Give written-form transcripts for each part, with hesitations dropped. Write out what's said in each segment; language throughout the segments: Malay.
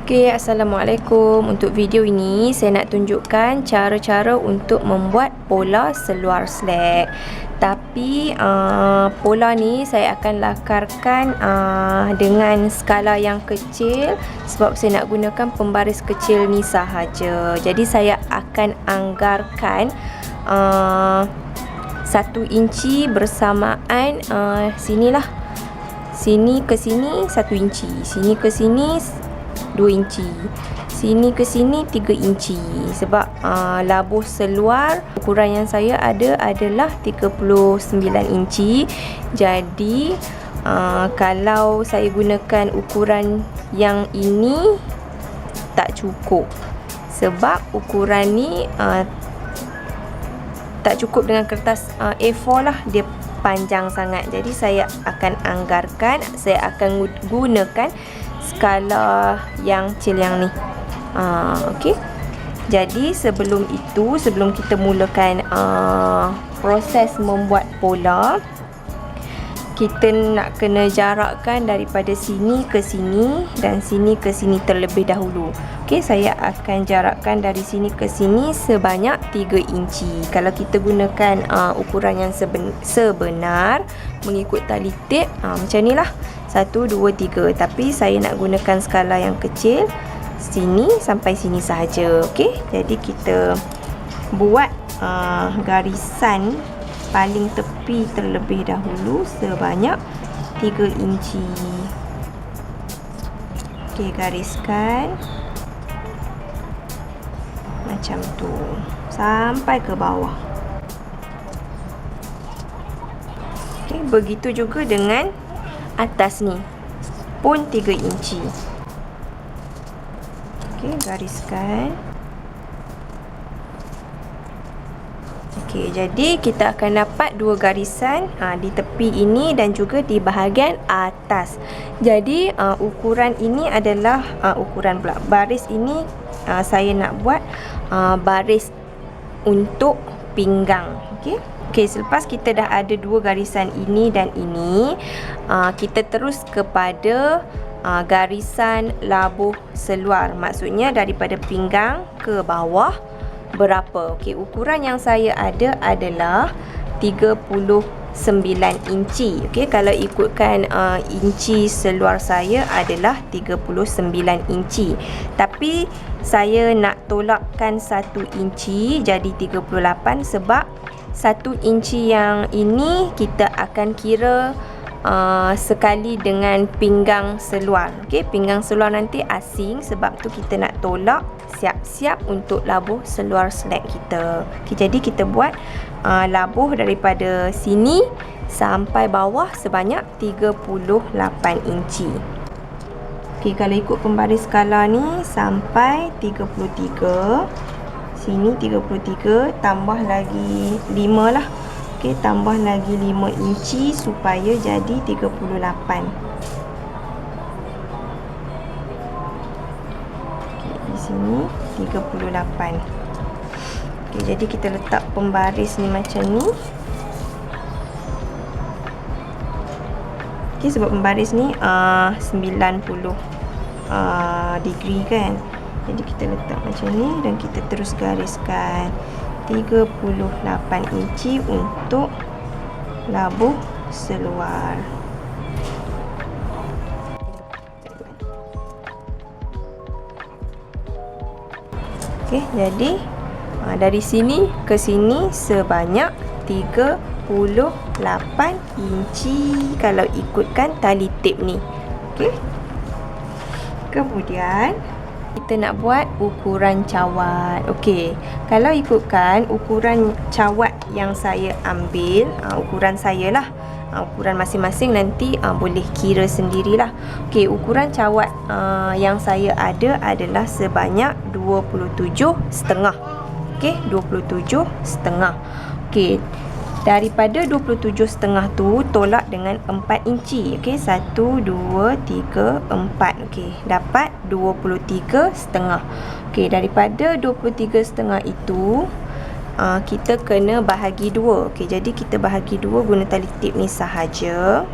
Okey, Assalamualaikum. Untuk video ini saya nak tunjukkan cara-cara untuk membuat pola seluar slack. Tapi pola ni saya akan lakarkan dengan skala yang kecil sebab saya nak gunakan pembaris kecil ni sahaja. Jadi saya akan anggarkan 1 inci bersamaan sinilah. Sini ke sini 1 inci, sini ke sini 2 inci, sini ke sini 3 inci. Sebab labuh seluar ukuran yang saya ada adalah 39 inci. Jadi kalau saya gunakan ukuran yang ini tak cukup, sebab ukuran ni tak cukup dengan kertas A4 lah, dia panjang sangat. Jadi saya akan anggarkan, saya akan gunakan skala yang kecil yang ni. Okey. Jadi sebelum kita mulakan proses membuat pola, kita nak kena jarakkan daripada sini ke sini dan sini ke sini terlebih dahulu. Okey, saya akan jarakkan dari sini ke sini sebanyak 3 inci. Kalau kita gunakan ukuran yang sebenar mengikut tali tip, macam ni lah, 1, 2, 3. Tapi saya nak gunakan skala yang kecil, sini sampai sini sahaja. Okey, jadi kita buat garisan paling tepi terlebih dahulu sebanyak 3 inci. Okey, gariskan macam tu sampai ke bawah. Okey, begitu juga dengan atas ni pun 3 inci. Okey, gariskan. Okey, jadi kita akan dapat 2 garisan di tepi ini dan juga di bahagian atas. Jadi ukuran ini adalah ukuran pula. Baris ini saya nak buat baris untuk pinggang. Okey. Okey, selepas kita dah ada 2 garisan ini dan ini, kita terus kepada garisan labuh seluar. Maksudnya daripada pinggang ke bawah berapa. Okey, ukuran yang saya ada adalah 39 inci. Okey, kalau ikutkan inci seluar saya adalah 39 inci. Tapi saya nak tolakkan 1 inci jadi 38 sebab 1 inci yang ini kita akan kira sekali dengan pinggang seluar. Okey, pinggang seluar nanti asing, sebab tu kita nak tolak siap-siap untuk labuh seluar slack kita. Okey, jadi kita buat labuh daripada sini sampai bawah sebanyak 38 inci. Okey, kalau ikut pembaris skala ni sampai 33. Sini 33, tambah lagi 5 lah. Okey, tambah lagi 5 inci supaya jadi 38. Okey, di sini 38. Okey, jadi kita letak pembaris ni macam ni. Okey, sebab pembaris ni 90 degree kan. Jadi kita letak macam ni dan kita terus gariskan 38 inci untuk labuh seluar. Okey, jadi dari sini ke sini sebanyak 38 inci kalau ikutkan tali tip ni. Okey. Kemudian kita nak buat ukuran cawat. Okey, kalau ikutkan ukuran cawat yang saya ambil, ukuran saya lah, ukuran masing-masing nanti boleh kira sendirilah. Okey, ukuran cawat yang saya ada adalah sebanyak 27,5. Okey, 27,5. Okey, daripada 27,5 tu tolak dengan 4 inci. Okey, 1, 2, 3, 4. Okey, dapat 23,5. Okey, daripada 23,5 itu kita kena bahagi 2. Okey, jadi kita bahagi 2 guna tali tip ni sahaja.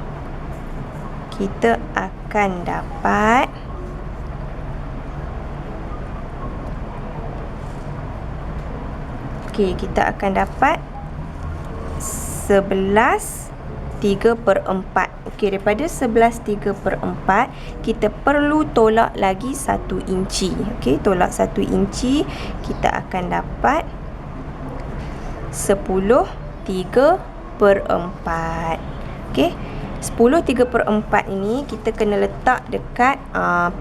Kita akan dapat Okey, kita akan dapat 11 3/4. Okey, daripada 11 3/4 kita perlu tolak lagi 1 inci. Okey, tolak 1 inci, kita akan dapat 10 3/4. Okey, 10 3/4 ini kita kena letak dekat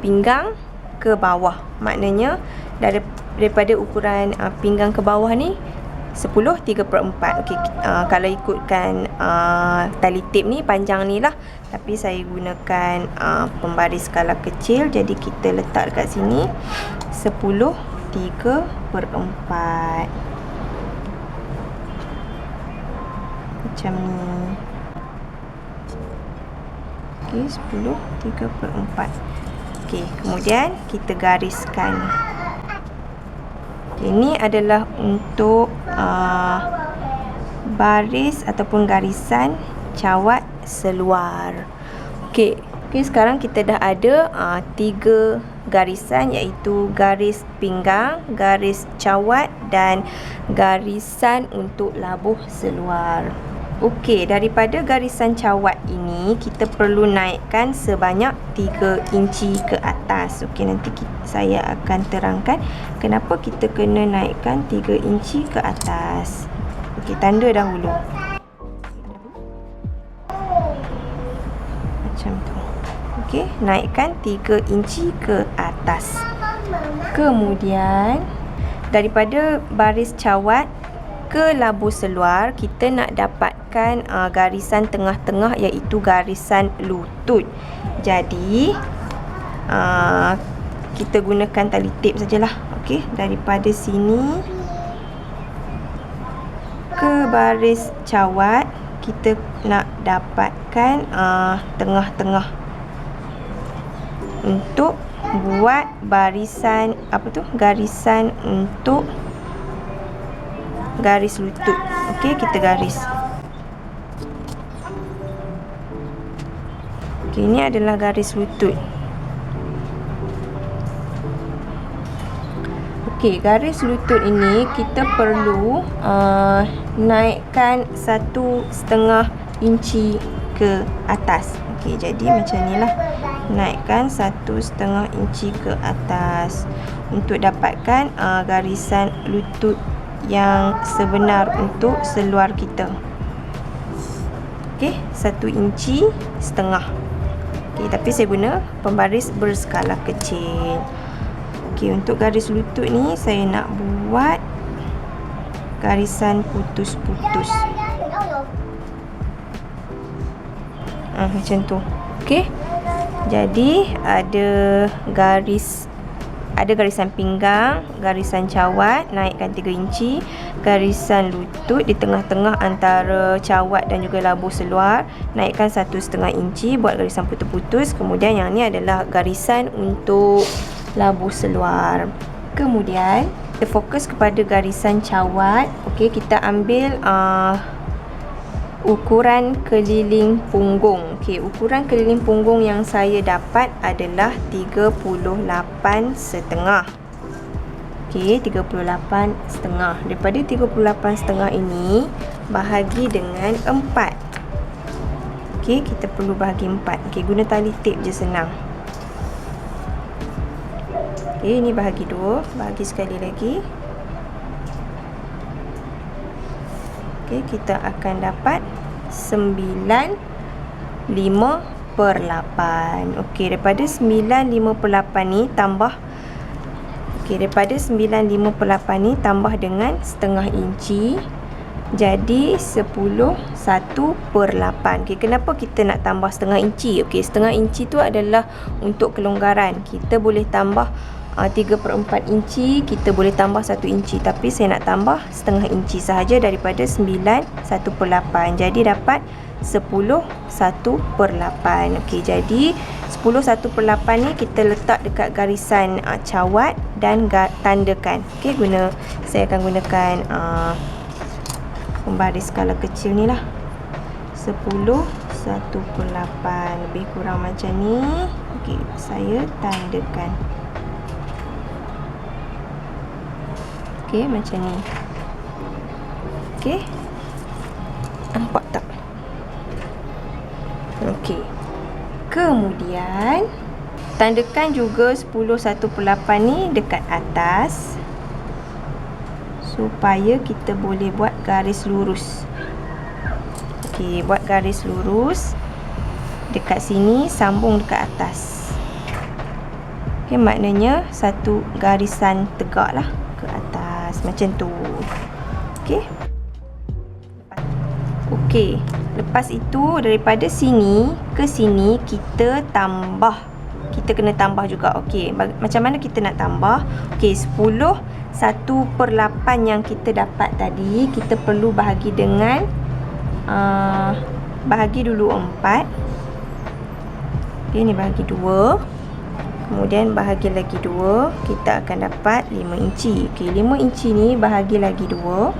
pinggang ke bawah. Maknanya daripada ukuran pinggang ke bawah ni 10 3/4. Okey, kalau ikutkan tali tip ni panjang ni lah, tapi saya gunakan pembaris skala kecil, jadi kita letak dekat sini 10 3/4 macam ni. Okey, 10 3/4. Okey, kemudian kita gariskan. Ini adalah untuk baris ataupun garisan cawat seluar. Okey, sekarang kita dah ada 3 garisan, iaitu garis pinggang, garis cawat dan garisan untuk labuh seluar. Okey, daripada garisan cawat ini kita perlu naikkan sebanyak 3 inci ke atas. Okey, nanti saya akan terangkan kenapa kita kena naikkan 3 inci ke atas. Okey, tanda dahulu. Macam tu. Okey, naikkan 3 inci ke atas. Kemudian daripada baris cawat ke labuh seluar, kita nak dapatkan garisan tengah-tengah, iaitu garisan lutut. Jadi kita gunakan tali tip sajalah. Okey, daripada sini ke baris cawat kita nak dapatkan tengah-tengah untuk buat barisan garisan untuk garis lutut. Okey, kita garis. Okey, ini adalah garis lutut. Okey, garis lutut ini kita perlu naikkan 1,5 inci ke atas. Okey, jadi macam inilah. Naikkan 1,5 inci ke atas untuk dapatkan garisan lutut yang sebenar untuk seluar kita. Okey, 1,5 inci. Okey, tapi saya guna pembaris berskala kecil. Okey, untuk garis lutut ni saya nak buat garisan putus-putus. Macam tu. Okey. Jadi ada garisan pinggang, garisan cawat, naikkan 3 inci, garisan lutut di tengah-tengah antara cawat dan juga labuh seluar, naikkan 1,5 inci, buat garisan putus-putus. Kemudian yang ni adalah garisan untuk labuh seluar. Kemudian kita fokus kepada garisan cawat. Okey, kita ambil ukuran keliling punggung. Okey, ukuran keliling punggung yang saya dapat adalah 38,5. Okey, 38,5. Daripada 38,5 ini bahagi dengan 4. Okey, kita perlu bahagi 4. Okey, guna tali tip je senang. Okey, ini bahagi 2. Bahagi sekali lagi. Okey, kita akan dapat 9/5/8. Okey, daripada 9/5/8 ni tambah daripada 9/5/8 ni tambah dengan setengah inci, jadi 10/1/8. Okey, kenapa kita nak tambah setengah inci? Okey, setengah inci tu adalah untuk kelonggaran. Kita boleh tambah 3/4 inci, kita boleh tambah 1 inci, tapi saya nak tambah setengah inci sahaja daripada 9/1/8. Jadi dapat 10/1/8. Okey, jadi 10/1/8 ni kita letak dekat garisan cawat dan tandakan. Okey, saya akan gunakan pembaris skala kecil ni lah. 10/1/8 lebih kurang macam ni. Okey, saya tandakan. Okey, macam ni. Okey. Nampak tak? Okey. Kemudian tandakan juga 10/1/8 ni dekat atas supaya kita boleh buat garis lurus. Okey, buat garis lurus dekat sini, sambung dekat atas. Okey, maknanya satu garisan tegak lah ke atas macam tu. Okey. Okey, lepas itu daripada sini ke sini kita tambah. Kita kena tambah juga. Okey, macam mana kita nak tambah? Okey, 10/1/8 yang kita dapat tadi, kita perlu bahagi dengan bahagi dulu 4. Okey, ni bahagi 2. Kemudian bahagi lagi 2, kita akan dapat 5 inci. Okey, 5 inci ni bahagi lagi 2.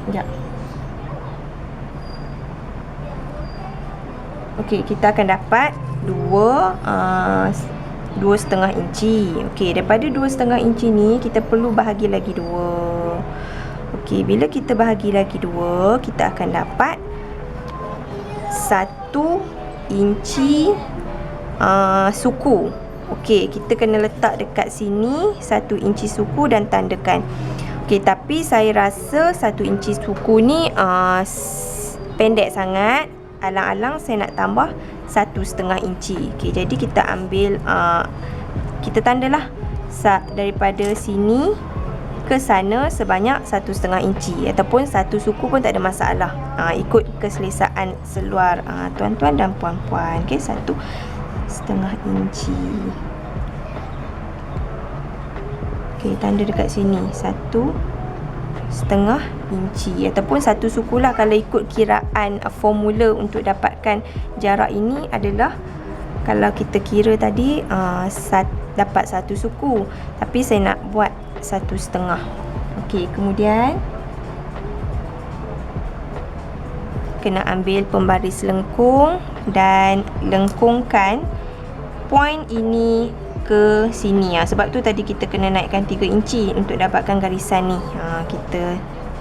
Sekejap. Okey, kita akan dapat 2.5 inci. Okey, daripada 2.5 inci ni kita perlu bahagi lagi 2. Okey, bila kita bahagi lagi 2, kita akan dapat 1 inci suku. Okey, kita kena letak dekat sini 1 inci suku dan tandakan. Okey, tapi saya rasa 1 inci suku ni pendek sangat. Alang-alang saya nak tambah 1.5 inci. Okey, jadi kita ambil kita tandalah daripada sini ke sana sebanyak 1.5 inci ataupun 1 suku pun tak ada masalah. Ikut keselesaan seluar tuan-tuan dan puan-puan. Okey, 1.5 inci. Okey, tanda dekat sini 1.5 inci ataupun 1 suku lah. Kalau ikut kiraan formula untuk dapatkan jarak ini adalah, kalau kita kira tadi dapat 1 suku, tapi saya nak buat 1.5. Okey, kemudian kena ambil pembaris lengkung dan lengkungkan point ini ke sini. Sebab tu tadi kita kena naikkan 3 inci untuk dapatkan garisan ni. Kita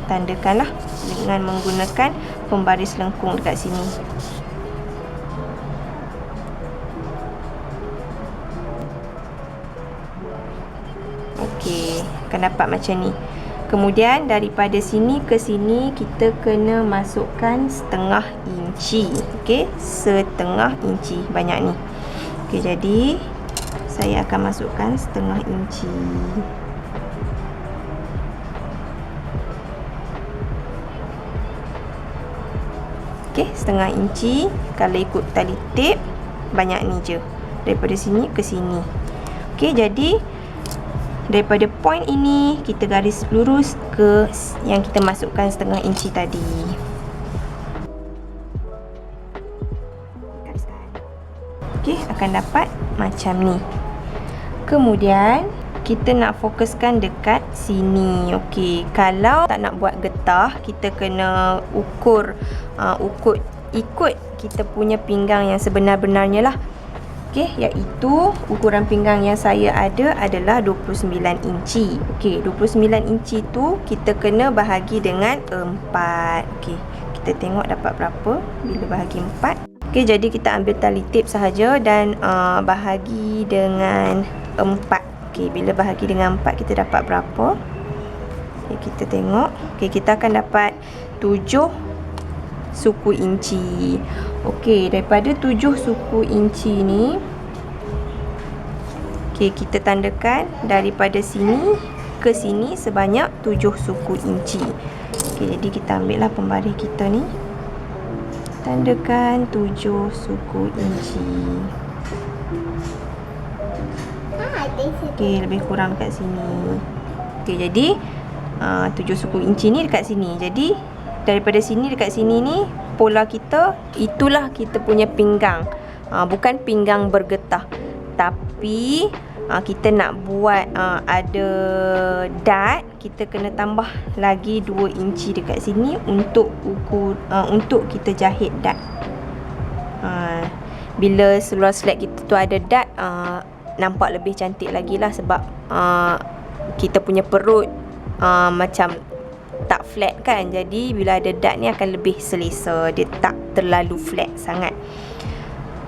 tandakanlah dengan menggunakan pembaris lengkung dekat sini. Okey, akan dapat macam ni. Kemudian daripada sini ke sini kita kena masukkan 0.5 inci. Okey, 0.5 inci banyak ni. Okey, jadi saya akan masukkan 0.5 inci. Okey, 0.5 inci. Kalau ikut tali tip, banyak ni je. Daripada sini ke sini. Okey, jadi daripada point ini kita garis lurus ke yang kita masukkan 0.5 inci tadi. Okey, akan dapat macam ni. Kemudian kita nak fokuskan dekat sini. Okey, kalau tak nak buat getah, kita kena ikut kita punya pinggang yang sebenar-benarnya lah. Okey, iaitu ukuran pinggang yang saya ada adalah 29 inci. Okey, 29 inci tu kita kena bahagi dengan 4. Okey, kita tengok dapat berapa bila bahagi 4. Okey, jadi kita ambil tali tip sahaja dan bahagi dengan 4. Okey, bila bahagi dengan 4 kita dapat berapa? Okey, kita tengok. Okey, kita akan dapat 7 suku inci. Okey, daripada 7 suku inci ni, okey, kita tandakan daripada sini ke sini sebanyak 7 suku inci. Okey, jadi kita ambil lah pembaris kita ni. Tandakan 7 suku inci. Okey, lebih kurang dekat sini. Okey, jadi 7 suku inci ni dekat sini. Jadi daripada sini dekat sini ni, pola kita itulah kita punya pinggang. Bukan pinggang bergetah, tapi kita nak buat ada dart, kita kena tambah lagi 2 inci dekat sini untuk untuk kita jahit dart. Bila seluar slack kita tu ada dart, nampak lebih cantik lagi lah, sebab kita punya perut macam flat kan. Jadi bila ada dart ni akan lebih selesa, dia tak terlalu flat sangat.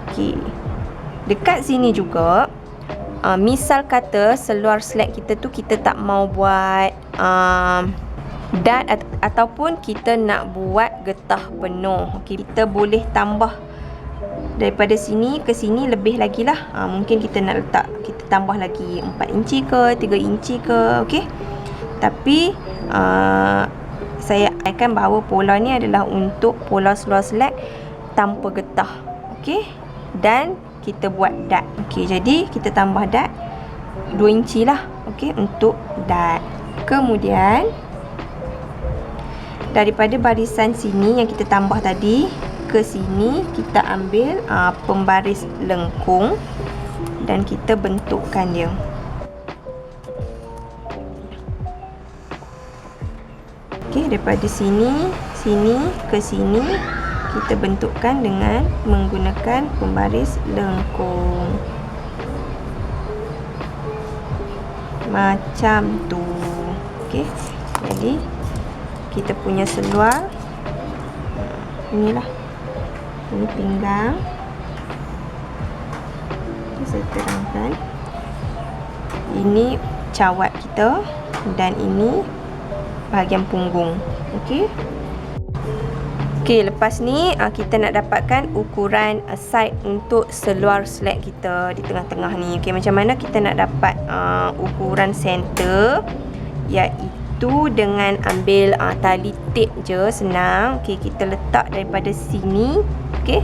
Okey. Dekat sini juga, misal kata seluar slack kita tu kita tak mau buat dart ataupun kita nak buat getah penuh. Okey, kita boleh tambah daripada sini ke sini lebih lagi lah. Mungkin kita nak letak, kita tambah lagi 4 inci ke 3 inci ke. Okey. Tapi saya akan bahawa pola ni adalah untuk pola seluar slack tanpa getah. Okey. Dan kita buat dart. Okey, jadi kita tambah dart 2 inci lah. Okey, untuk dart. Kemudian daripada barisan sini yang kita tambah tadi ke sini, kita ambil pembaris lengkung dan kita bentukkan dia. Okey, daripada sini ke sini kita bentukkan dengan menggunakan pembaris lengkung. Macam tu. Okey. Jadi kita punya seluar inilah. Ini pinggang. Okay, saya terangkan. Ini cawat kita dan ini bahagian punggung. Okey. Okey, lepas ni kita nak dapatkan ukuran side untuk seluar slack kita di tengah-tengah ni. Okey, macam mana kita nak dapat ukuran center, iaitu dengan ambil tali tape je, senang. Okey, kita letak daripada sini, okey,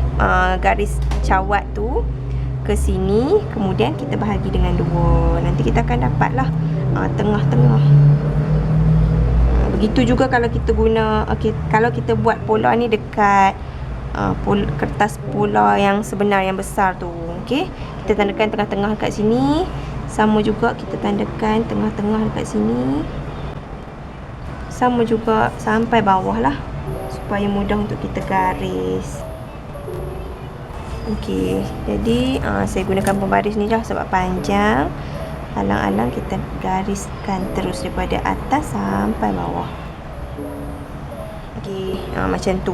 garis cawat tu ke sini, kemudian kita bahagi dengan 2. Nanti kita akan dapatlah tengah-tengah. Begitu juga kalau kita guna, kalau kita buat pola ni dekat kertas pola yang sebenar, yang besar tu. Okey, kita tandakan tengah-tengah dekat sini. Sama juga kita tandakan tengah-tengah dekat sini. Sama juga sampai bawah lah, supaya mudah untuk kita garis. Okey, jadi saya gunakan pembaris ni je sebab panjang. Alang-alang kita gariskan terus daripada atas sampai bawah. Okey, macam tu.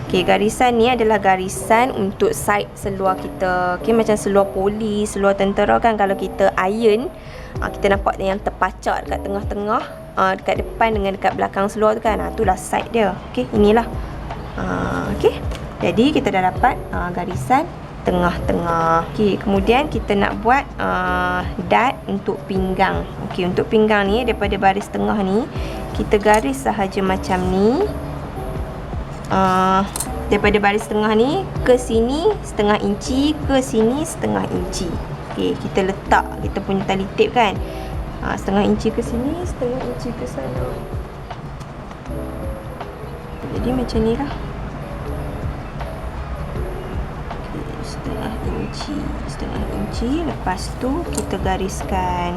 Okey, garisan ni adalah garisan untuk side seluar kita. Okey, macam seluar polis, seluar tentera kan, kalau kita iron, kita nampak yang terpacak dekat tengah-tengah, dekat depan dengan dekat belakang seluar tu kan. Itulah side dia. Okey, inilah. Okey. Jadi kita dah dapat garisan tengah-tengah. Okey, kemudian kita nak buat dart untuk pinggang. Okey, untuk pinggang ni daripada baris tengah ni kita garis sahaja macam ni. Daripada baris tengah ni ke sini setengah inci, ke sini setengah inci. Okey, kita letak kita punya tali tape kan. Setengah inci ke sini, setengah inci ke sana. Jadi macam ni lah. Setengah inci, lepas tu kita gariskan.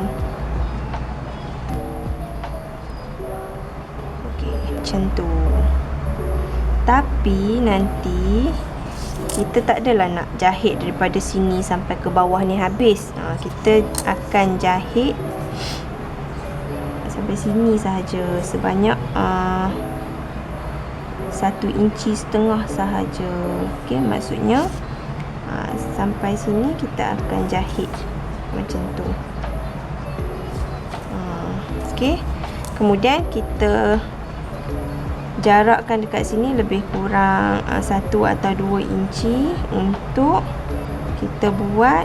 Okey, macam tu. Tapi nanti kita tak adalah nak jahit daripada sini sampai ke bawah ni habis. Kita akan jahit sampai sini sahaja, sebanyak 1,5 inci sahaja. Okey, maksudnya sampai sini kita akan jahit macam tu. Okey, kemudian kita jarakkan dekat sini lebih kurang 1 atau 2 inci untuk kita buat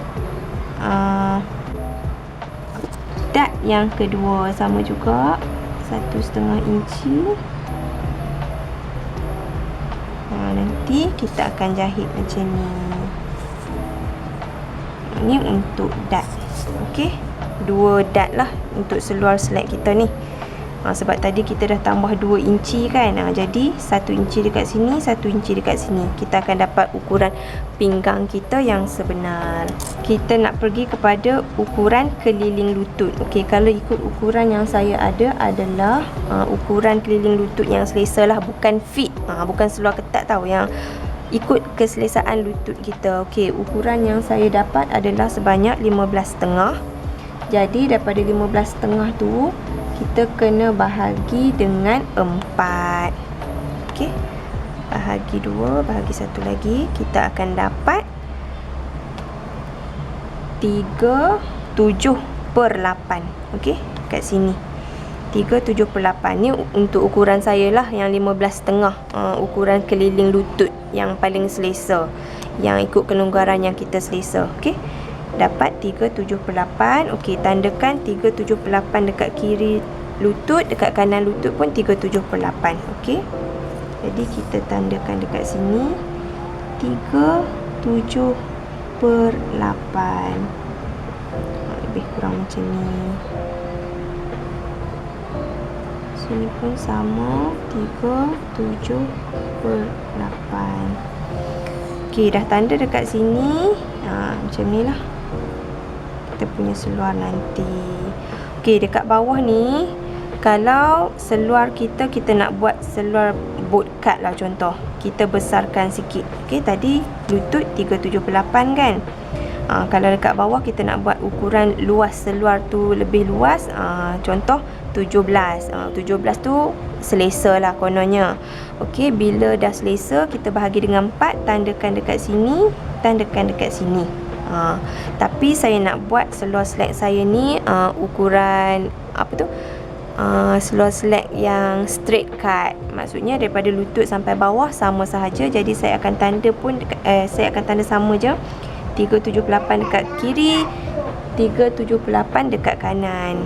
dart yang kedua. Sama juga 1,5 inci. Nanti kita akan jahit macam ni. Ini untuk dart. Okey, 2 dart lah untuk seluar slack kita ni. Sebab tadi kita dah tambah 2 inci kan. Jadi 1 inci dekat sini, 1 inci dekat sini. Kita akan dapat ukuran pinggang kita yang sebenar. Kita nak pergi kepada ukuran keliling lutut. Okey, kalau ikut ukuran yang saya ada adalah ukuran keliling lutut yang selesa lah, bukan fit. Bukan seluar ketat tau, yang ikut keselesaan lutut kita. Okey, ukuran yang saya dapat adalah sebanyak 15,5. Jadi daripada 15,5 tu kita kena bahagi dengan 4. Okey. Bahagi 2, bahagi 1 lagi, kita akan dapat 3/7/8. Okey, kat sini 3/7/8. Ni untuk ukuran saya lah yang 15.5, ukuran keliling lutut yang paling selesa, yang ikut kelonggaran yang kita selesa. Okey, dapat 3/7/8. Okey, tandakan 3/7/8 dekat kiri lutut, dekat kanan lutut pun 3/7/8. Okey, jadi kita tandakan dekat sini 3/7/8. Lebih kurang macam ni. Sini pun sama, 3/7/8. Okey, dah tanda dekat sini. Macam ni lah kita punya seluar nanti. Okey, dekat bawah ni, kalau seluar kita nak buat seluar boot cut lah contoh, kita besarkan sikit. Okey, tadi lutut 3/7/8 kan. Kalau dekat bawah kita nak buat ukuran luas seluar tu lebih luas, contoh 17. 17 tu selesa lah kononnya. Okey, bila dah selesa, kita bahagi dengan 4, tandakan dekat sini, tandakan dekat sini. Tapi saya nak buat seluar slack saya ni ukuran apa tu? Seluar slack yang straight cut. Maksudnya daripada lutut sampai bawah sama sahaja. Jadi saya akan tanda pun saya akan tanda sama je. 3/7/8 dekat kiri, 3/7/8 dekat kanan.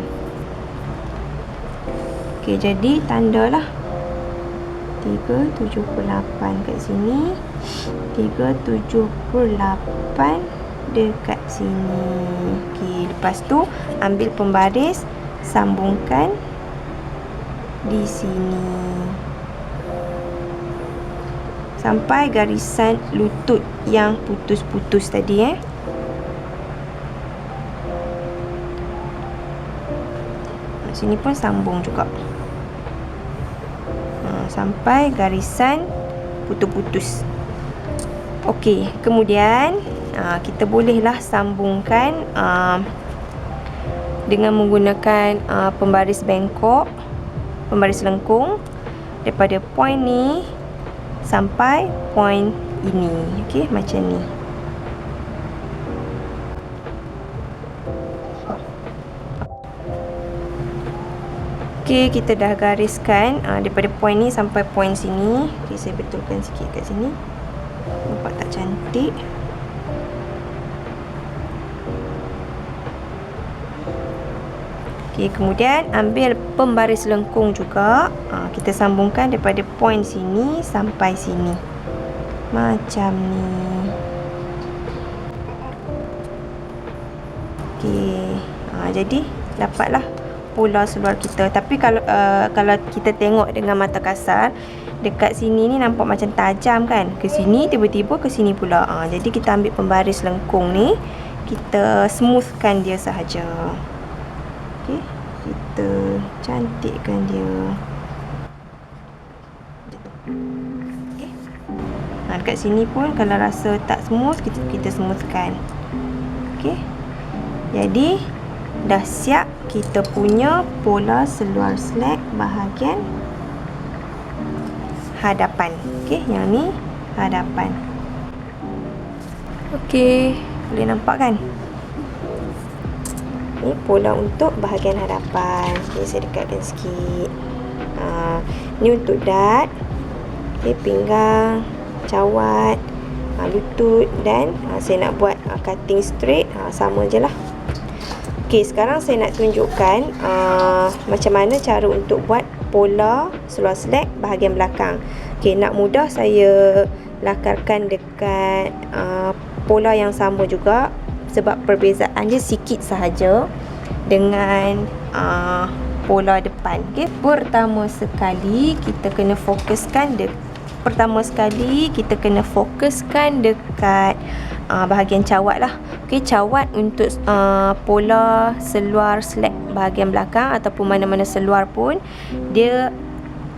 Okey, jadi tandalah 3/7/8 kat sini, 3/7/8 dekat sini. Okey, lepas tu ambil pembaris, sambungkan di sini sampai garisan lutut yang putus-putus tadi. Sini pun sambung juga sampai garisan putus-putus. Okey, kemudian kita bolehlah sambungkan dengan menggunakan pembaris bengkok, pembaris lengkung daripada point ni sampai point ini. Okey, macam ni. Okey, kita dah gariskan daripada point ni sampai point sini. Okey, saya betulkan sikit kat sini. Nampak tak cantik? Okey, kemudian ambil pembaris lengkung juga. Kita sambungkan daripada point sini sampai sini. Macam ni. Okey. Jadi dapatlah pola seluar kita. Tapi kalau kita tengok dengan mata kasar, dekat sini ni nampak macam tajam kan? Ke sini tiba-tiba ke sini pula. Jadi kita ambil pembaris lengkung ni, kita smoothkan dia sahaja. Okey, kita cantikkan dia. Okey. Dekat sini pun kalau rasa tak smooth, kita smoothkan. Okey. Jadi dah siap kita punya pola seluar slack bahagian hadapan. Okey, yang ni hadapan. Okey, boleh nampak kan? Ni pola untuk bahagian hadapan. Okey, saya dekatkan sikit. Ni untuk dad, okey, pinggang, cawat, lutut, dan saya nak buat cutting straight. Sama je lah. Okey, sekarang saya nak tunjukkan macam mana cara untuk buat pola seluar slack bahagian belakang. Okey, nak mudah saya lakarkan dekat pola yang sama juga, sebab perbezaan dia sikit sahaja dengan pola depan. Okey, pertama sekali kita kena fokuskan dekat bahagian cawat lah. Okey, cawat untuk pola seluar slack bahagian belakang ataupun mana-mana seluar pun, dia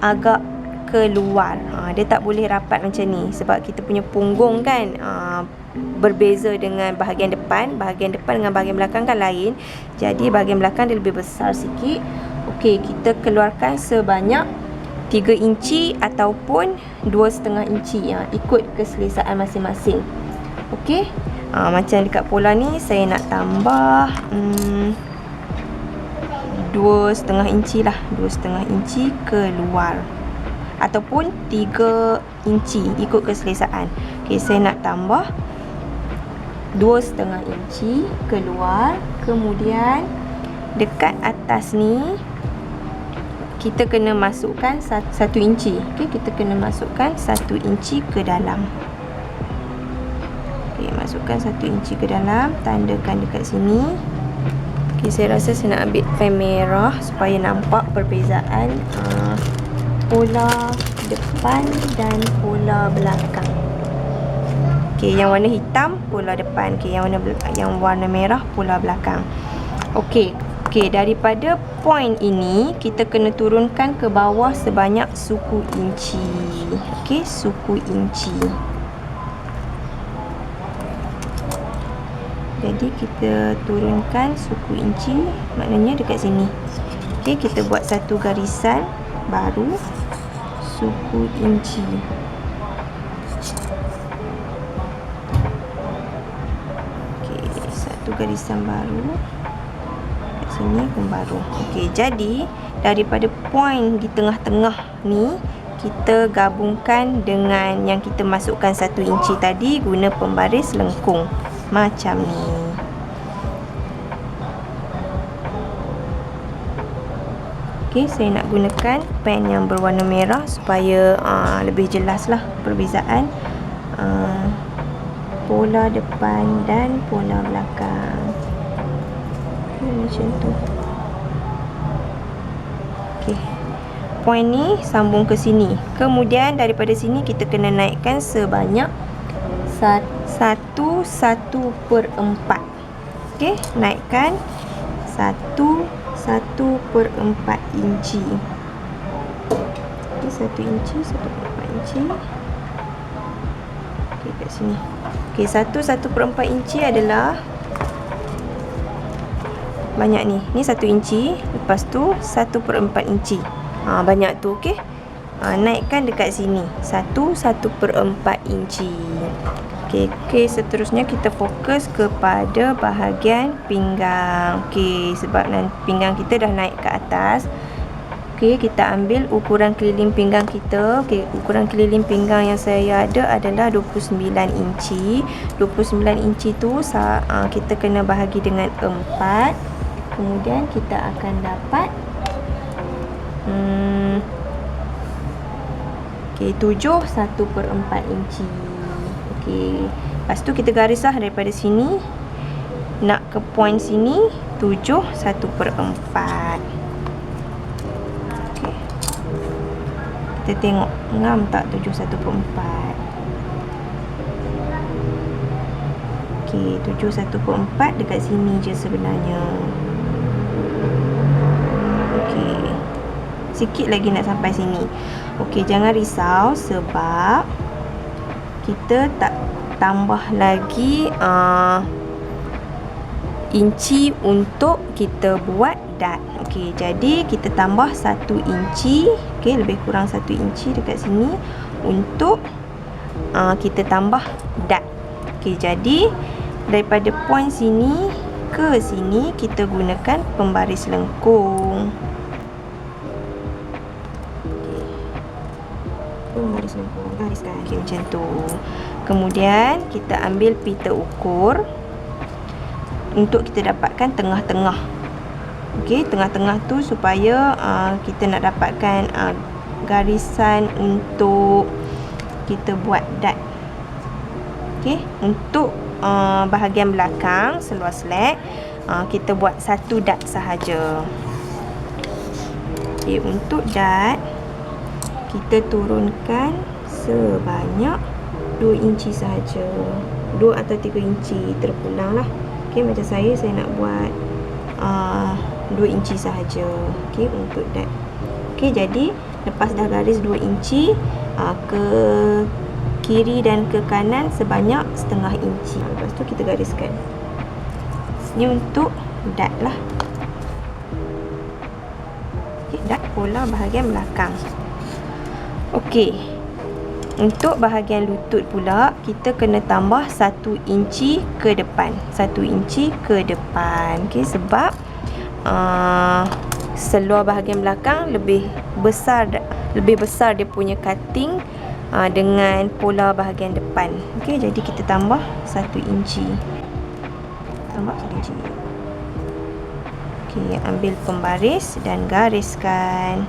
agak keluar. Dia tak boleh rapat macam ni, sebab kita punya punggung kan berbeza dengan bahagian depan. Bahagian depan dengan bahagian belakang kan lain. Jadi bahagian belakang dia lebih besar sikit. Okey, kita keluarkan sebanyak 3 inci ataupun 2,5 inci, ikut keselesaan masing-masing. Okey, macam dekat pola ni saya nak tambah 2,5 inci lah, 2,5 inci keluar ataupun 3 inci ikut keselesaan. Okey, saya nak tambah 2,5 inci keluar. Kemudian dekat atas ni kita kena masukkan 1 inci. Okey, kita kena masukkan 1 inci ke dalam. Okey, masukkan 1 inci ke dalam, tandakan dekat sini. Okey, saya rasa saya nak ambil pen merah supaya nampak perbezaan pola depan dan pola belakang. Okey, yang warna hitam pola depan, okey, yang warna merah pola belakang. Okey, daripada point ini kita kena turunkan ke bawah sebanyak suku inci. Okey, suku inci. Jadi kita turunkan suku inci, maknanya dekat sini. Okey, kita buat satu garisan baru suku inci. Okey, satu garisan baru kat sini pun baru. Okey, jadi daripada point di tengah-tengah ni kita gabungkan dengan yang kita masukkan 1 inci tadi guna pembaris lengkung macam ni. Okey, saya nak gunakan pen yang berwarna merah supaya lebih jelaslah perbezaan pola depan dan pola belakang. Macam tu. Okey, point ni sambung ke sini. Kemudian daripada sini kita kena naikkan sebanyak 1/4. Okey, naikkan 1/4 inci. Okey, 1 inci, 1/4 inci. Okey, kat sini. Okey, 1/4 inci adalah banyak ni. Ni 1 inci, lepas tu 1/4 inci. Banyak tu, okey. Naikkan dekat sini 1/4 inci. Okey, seterusnya kita fokus kepada bahagian pinggang. Okey, sebab pinggang kita dah naik ke atas. Okey, kita ambil ukuran keliling pinggang kita. Okey, ukuran keliling pinggang yang saya ada adalah 29 inci. 29 inci tu kita kena bahagi dengan 4. Kemudian kita akan dapat 7 1/4 inci. Okey, lepas tu kita garislah daripada sini nak ke point sini 7 1/4. Okey, kita tengok ngam tak 7 1/4. Okey, 7 1/4 dekat sini je sebenarnya. Okey, sikit lagi nak sampai sini. Okey, jangan risau sebab kita tak tambah lagi inci untuk kita buat dart. Okey, jadi kita tambah 1 inci. Okey, lebih kurang 1 inci dekat sini untuk kita tambah dart. Okey, jadi daripada point sini ke sini kita gunakan pembaris lengkung. Pembaris lengkung, gariskan. Okey, macam tu. Kemudian kita ambil pita ukur untuk kita dapatkan tengah-tengah. Okey, tengah-tengah tu supaya kita nak dapatkan garisan untuk kita buat dart. Okey, untuk bahagian belakang seluar slack kita buat 1 dart sahaja. Okey, untuk dart kita turunkan sebanyak 2 inci sahaja. 2 atau 3 inci terpulang lah. Okey, macam saya nak buat 2 inci sahaja. Okey, untuk dart. Okey, jadi lepas dah garis 2 inci ke kiri dan ke kanan sebanyak setengah inci. Lepas tu kita gariskan. Ini untuk dart lah. pola bahagian belakang. Okey. Untuk bahagian lutut pula, kita kena tambah 1 inci ke depan. 1 inci ke depan. Okey, sebab seluar bahagian belakang lebih besar dia punya cutting dengan pola bahagian depan. Okey, jadi kita tambah 1 inci. Tambah 1 inci. Okey, ambil pembaris dan gariskan.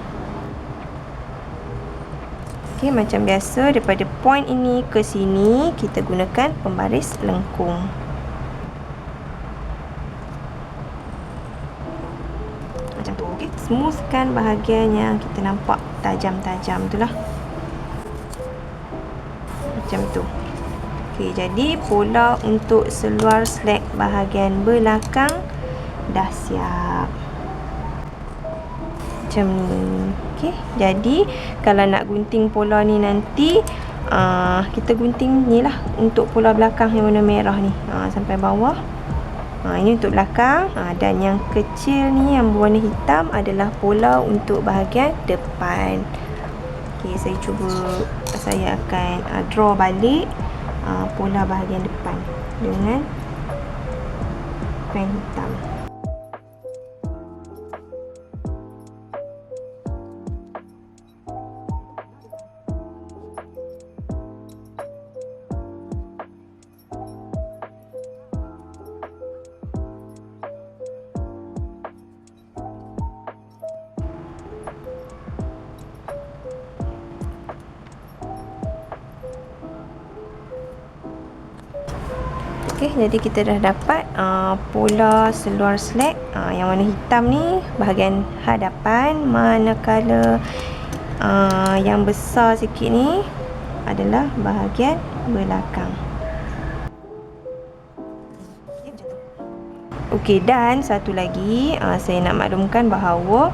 Okey, macam biasa daripada point ini ke sini kita gunakan pembaris lengkung. Macam tu. Okey, smoothkan bahagian yang kita nampak tajam-tajam itulah. Macam tu. Okey, jadi pola untuk seluar slack bahagian belakang dah siap. Macam ni. Okey, jadi kalau nak gunting pola ni nanti kita gunting ni lah untuk pola belakang yang warna merah ni sampai bawah. Ini untuk belakang. Dan yang kecil ni yang berwarna hitam adalah pola untuk bahagian depan. Okey, saya akan draw balik pola bahagian depan dengan pen hitam. Okey, jadi kita dah dapat pola seluar slack yang warna hitam ni bahagian hadapan, manakala yang besar sikit ni adalah bahagian belakang. Okey, dan satu lagi saya nak maklumkan bahawa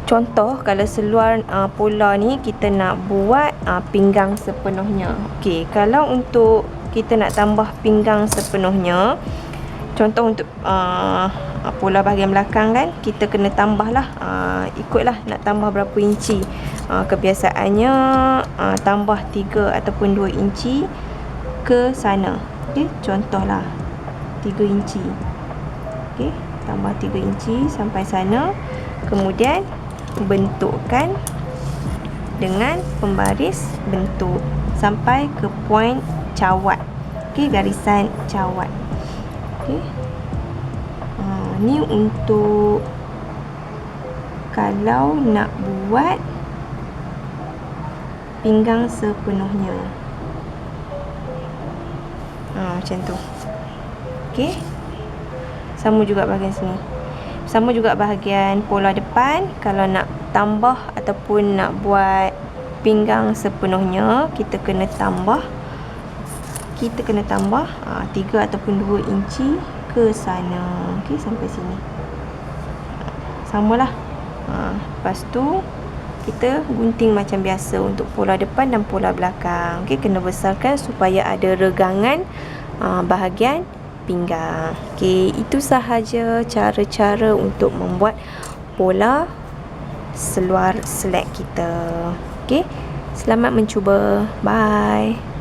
contoh kalau seluar pola ni kita nak buat pinggang sepenuhnya. Okey, kalau untuk kita nak tambah pinggang sepenuhnya, contoh untuk pola bahagian belakang kan, kita kena tambah lah, ikutlah nak tambah berapa inci. Kebiasaannya tambah 3 ataupun 2 inci ke sana. Okey, contohlah 3 inci. Okey, tambah 3 inci sampai sana. Kemudian bentukkan dengan pembaris bentuk sampai ke point cawat. Okey, garisan cawat. Okey. Ni untuk kalau nak buat pinggang sepenuhnya. Macam tu. Okey. Sama juga bahagian sini. Sama juga bahagian pola depan. Kalau nak tambah ataupun nak buat pinggang sepenuhnya, kita kena tambah 3 ataupun 2 inci ke sana. Okey, sampai sini. Samalah. Lepas tu kita gunting macam biasa untuk pola depan dan pola belakang. Okey, kena besarkan supaya ada regangan bahagian pinggang. Okey, itu sahaja cara-cara untuk membuat pola seluar slack kita. Okey, selamat mencuba. Bye.